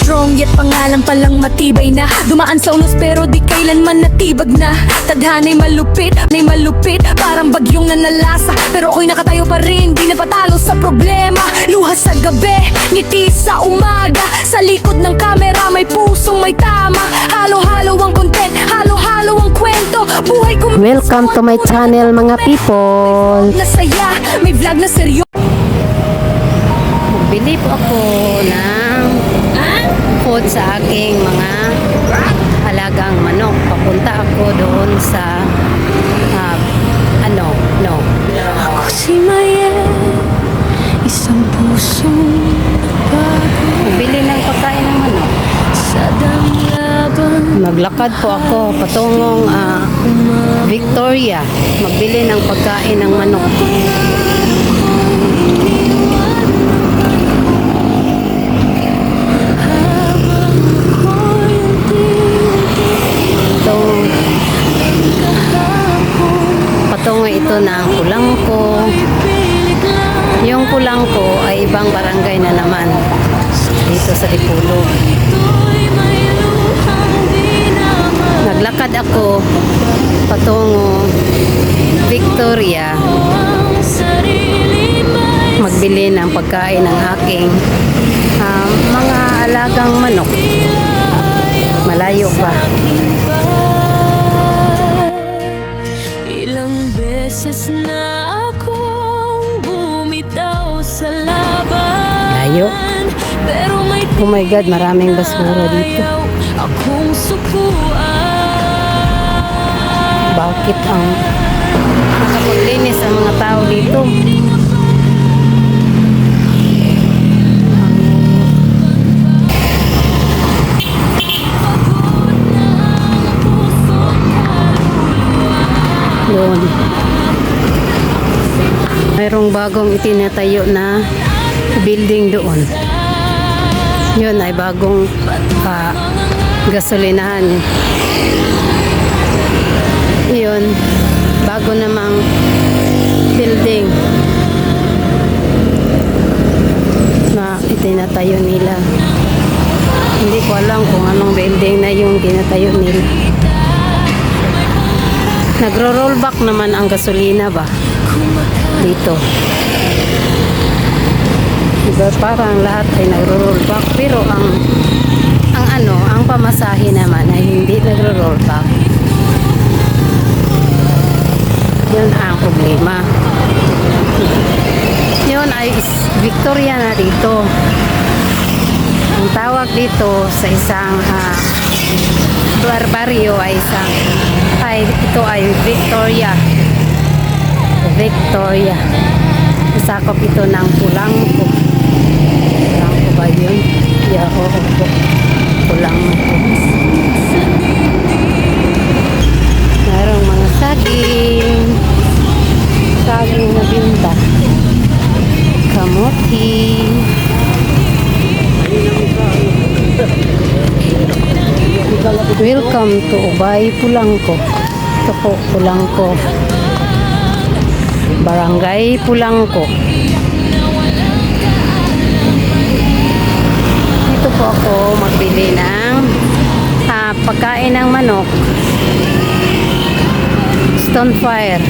strong yet pangalan palang matibay na. Dumaan sa unos pero di kailanman natibag na. Tadhana'y malupit, parang bagyong nanalasa. Pero ako'y nakatayo pa rin, di napatalo sa problema. Luha sa gabi, ngiti sa umaga. Sa likod ng kamera may pusong may tama. Halo-halo ang content, halo-halo ang kwento. Buhay ko Welcome to my channel mga people. nasaya, may vlog na seryo. Bili po ako ng food sa aking mga halagang manok. Papunta ako doon sa Ako si Maya, isang pusong bago. bili ng pagkain ng manok. Sa damlaban Maglakad po ako patungong Victoria. Magbili ng pagkain ng manok. Patungo ito ng Kulangko. Yung Kulangko ay ibang barangay na naman dito sa Dipolog. Naglakad ako patungo Victoria, magbili ng pagkain ng aking mga alagang manok. Malayo pa. Ilang beses na akong bumitaw sa laban. Layo. Pero may Oh my God, maraming basura dito. akong sukuan. Bakit ang nakapaglinis ang mga tao dito? Doon. Mayroong bagong itinatayo na building doon. Yun ay bagong gasolinahan. Yun, bago namang building na itinatayo nila. Hindi ko alam kung anong building na yung tinatayo nila. Nagro-rollback naman ang gasolina ba dito? Diba, parang lahat ay nagro-rollback, pero ang pamasahe naman ay hindi nagro-rollback. Yun ang problema. Yun ay Victoria na dito. Ang tawag dito sa isang barrio ay ito ay Victoria. Victoria. Sakop ito ng Kulangko. Kulangko ba yun? Yeah, oo po. Kulangko. Mayroong mga saging. Saging na binta. Kamuti. Welcome to Ubay, Pulangko. Ito po, Pulangko. Barangay Pulangko. Dito po ako magbili ng pagkain ng manok. Stonefire.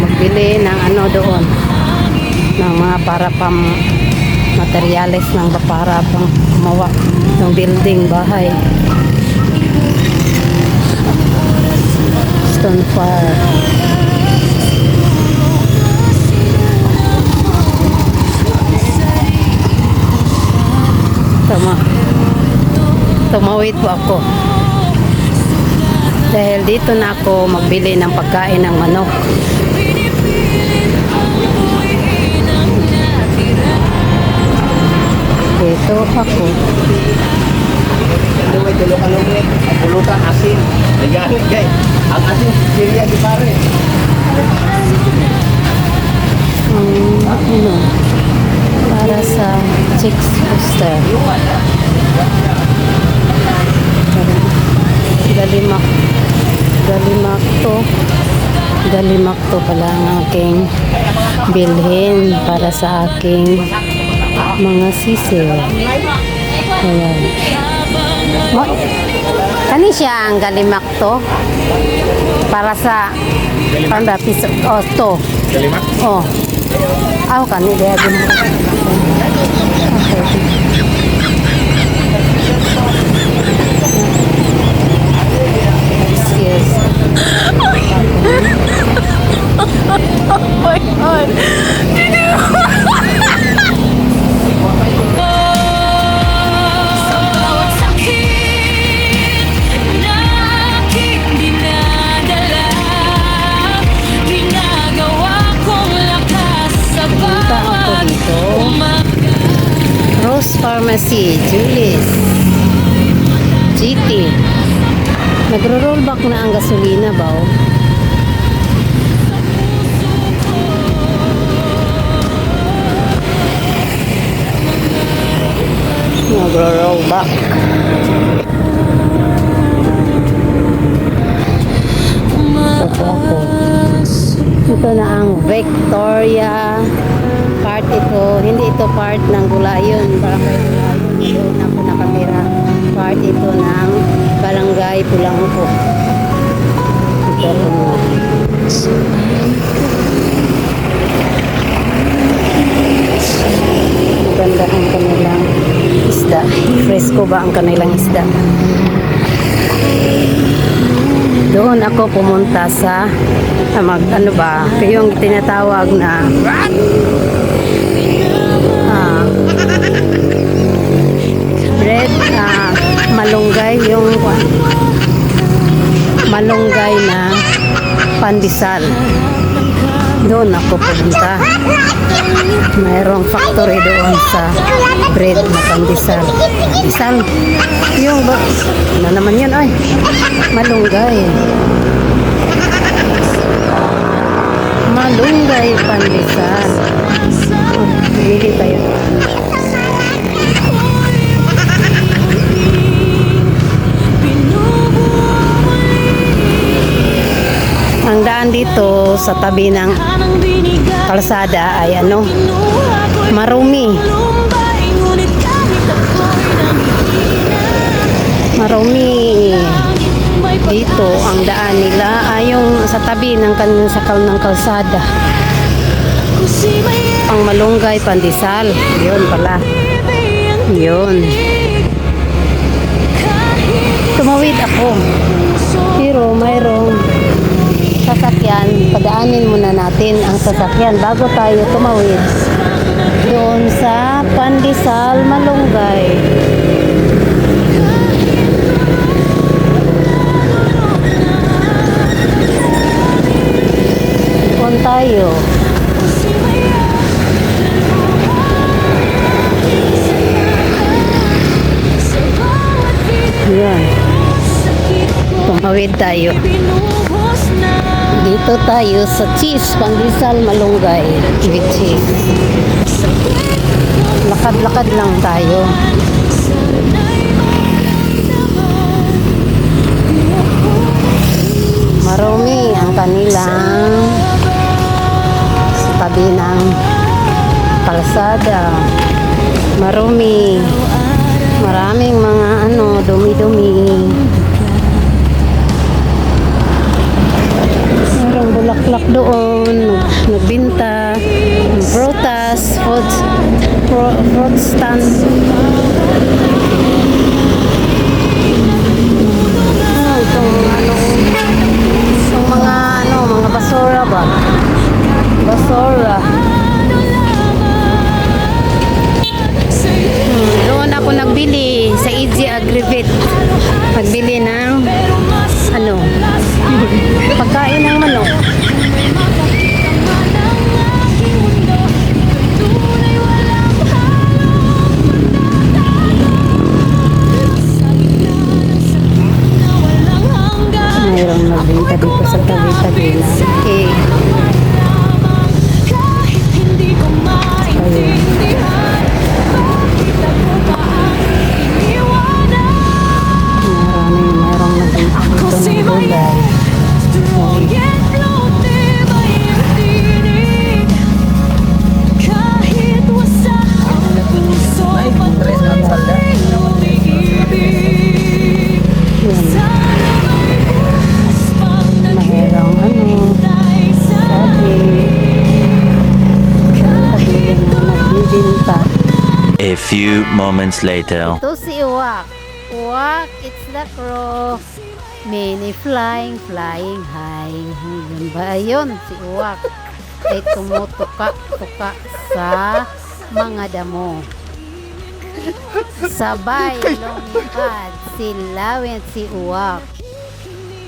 Magbili ng doon, ng mga para materyales ng para pang gumawa ng building, bahay. Stonefire. Tumawid po ako dahil dito na ako magbili ng pagkain ng manok. Dito ako. Pulutan asin. Nagamit guys. Ang asin siriya di pare. Para sa chicks booster. Galimak to pala ang aking bilhin para sa aking mga sisig. Ayan. Kani siya ang galimak to? Para sa panda piso. Oh, to. Galimak? Oh. Aw, kani dia din. Yes. Bawat sakit na aking dinadala, ginagawa kong lakas sa Punta ako bawat dito. umaga. Rose Pharmacy, Julius. GT. Nagro-rollback na ang gasolina ba? Oh? Nagro-rollback. Ito ako. Ito na ang Victoria. Part ito. Hindi ito part ng Gulayon. Barangay Gulayon. Doon ako nakatira. Part ito ng Barangay Pulangko. Ito ang maganda ang kanilang isda. Fresco ba ang kanilang isda? Doon ako pumunta sa ano ba, yung tinatawag na bread, malunggay, yung malunggay na pandesal. Doon ako pumunta. Mayroong factory doon sa bread na pandesal. Isang, yung ba, ano naman yun ay, malunggay. Malunggay pandesal. Oh, bili tayo. Ang daan dito sa tabi ng kalsada ay ano, marumi. Marumi. Dito ang daan nila ay yung sa tabi ng sakal ng kalsada. Ang malunggay pandesal. Yun pala. Yun. Tumawid ako. Pero mayroong sasakyan, padaanin muna natin ang sasakyan bago tayo tumawid doon sa pandesal malunggay. Doon tayo. Yan. Tumawid tayo. Dito tayo sa cheese, pandesal malunggay with cheese. Lakad-lakad lang tayo. Marumi ang kanilang sa tabi ng kalsada. Marumi. Maraming mga dumi-dumi. Bulaklak doon, nagbinta, prutas, fruit stand. Itong mga basura ba? Basura. Doon ako nagbili sa EG Agrivit. Nagbili ng pagkain ng manok. A few moments later. Ito si Uwak. Uwak, it's the crow. Many flying high. Yun ba yun? Si Uwak ay tumutuka-tuka sa mga damo. Sabay lumipad si Lawin at si Uwak.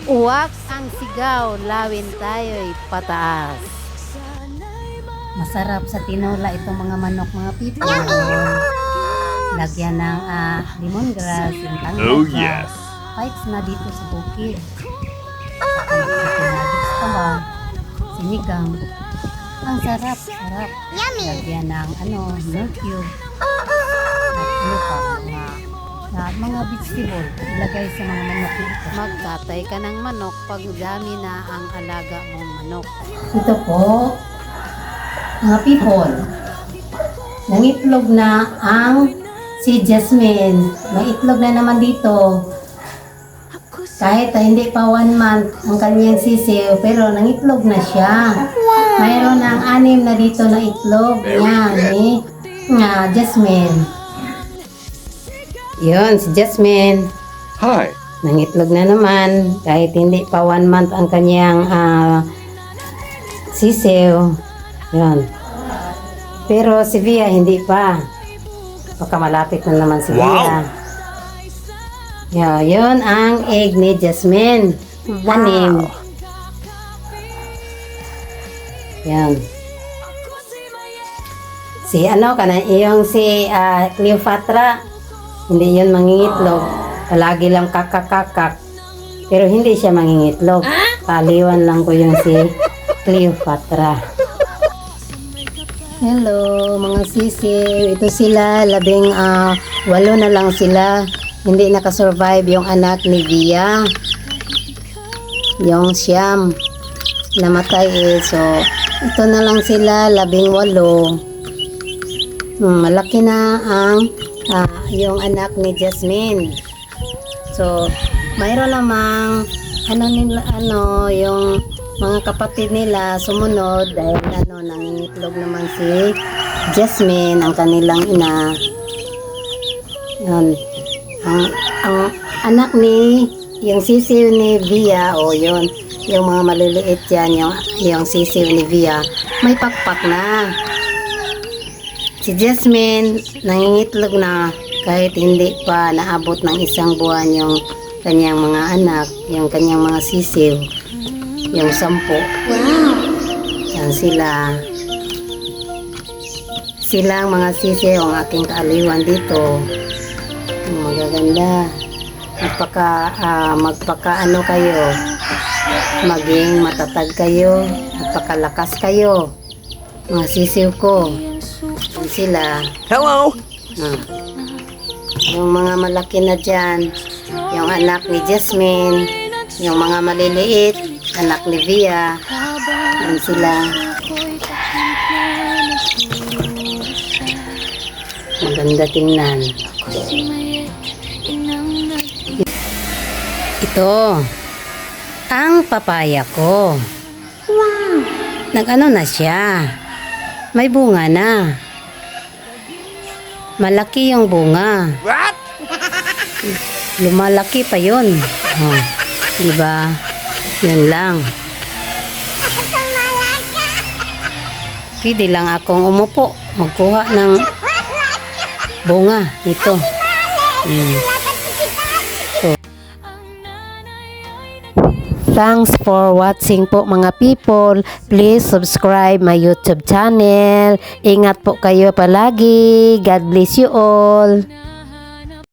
Uwak ang sigaw, Lawin tayo'y pataas. Masarap sa tinola itong mga manok, mga people. Lagyan ng lemongrass, yung tanglad. Pipes na dito sa bukid. Pinagis pa ba? Sinigang. Ang sarap. Lagyan ng milk cube. At mga vegetable. Ilagay sa mga manok dito. Magkatay ka ng manok pag dami na ang alaga mong manok. Ito po, mga people. Nangitlog na ang si Jasmine. May itlog na naman dito. Kahit hindi pa 1 month ang kanyang sisiw, pero nangitlog na siya. Mayroon ng 6 na dito na itlog. Yan, Jasmine. Yun, si Jasmine. Hi. Nangitlog na naman. Kahit hindi pa 1 month ang kanyang sisiw. Yun. Pero si Via hindi pa. Baka malapit na naman si Via. Yun ang egg ni Jasmine. 6. Yan. Si yung si Cleopatra, hindi yun mangingitlog. Palagi lang kakakakak. Pero hindi siya mangingitlog. Paliwan lang ko yung si Cleopatra. Hello mga sisiw. Ito sila, 8 na lang sila. Hindi nakasurvive yung anak ni Via. Yung Siyam. Namatay So, ito na lang sila, 18. Malaki na ang yung anak ni Jasmine. So, mayroon namang yung mga kapatid nila sumunod dahil nangingitlog naman si Jasmine, ang kanilang ina. Yun. Ang anak ni yung sisiw ni Via, yun, yung mga maliliit yan, yung sisiw ni Via, may pakpak na. Si Jasmine, nangingitlog na kahit hindi pa naabot ng 1 buwan yung kanyang mga anak, yung kanyang mga sisiw, yung 10. Yan sila. Silang mga sisiw ang aking kaaliwan dito. Magaganda. Magpaka kayo. Maging matatag kayo. Magpakalakas kayo. Mga sisiw ko. Yan sila. Hello. Yung mga malaki na dyan, yung anak ni Jasmine, yung mga maliliit, anak ni Via. Yan sila. Maganda tingnan. Ito, ang papaya ko. Wow! Na siya. May bunga na. Malaki yung bunga. What? Lumalaki pa yun. Diba? Yun lang. Pwede lang akong umupo. Magkuha ng bunga ito. Thanks for watching po mga people. Please subscribe my YouTube channel. Ingat po kayo palagi. God bless you all.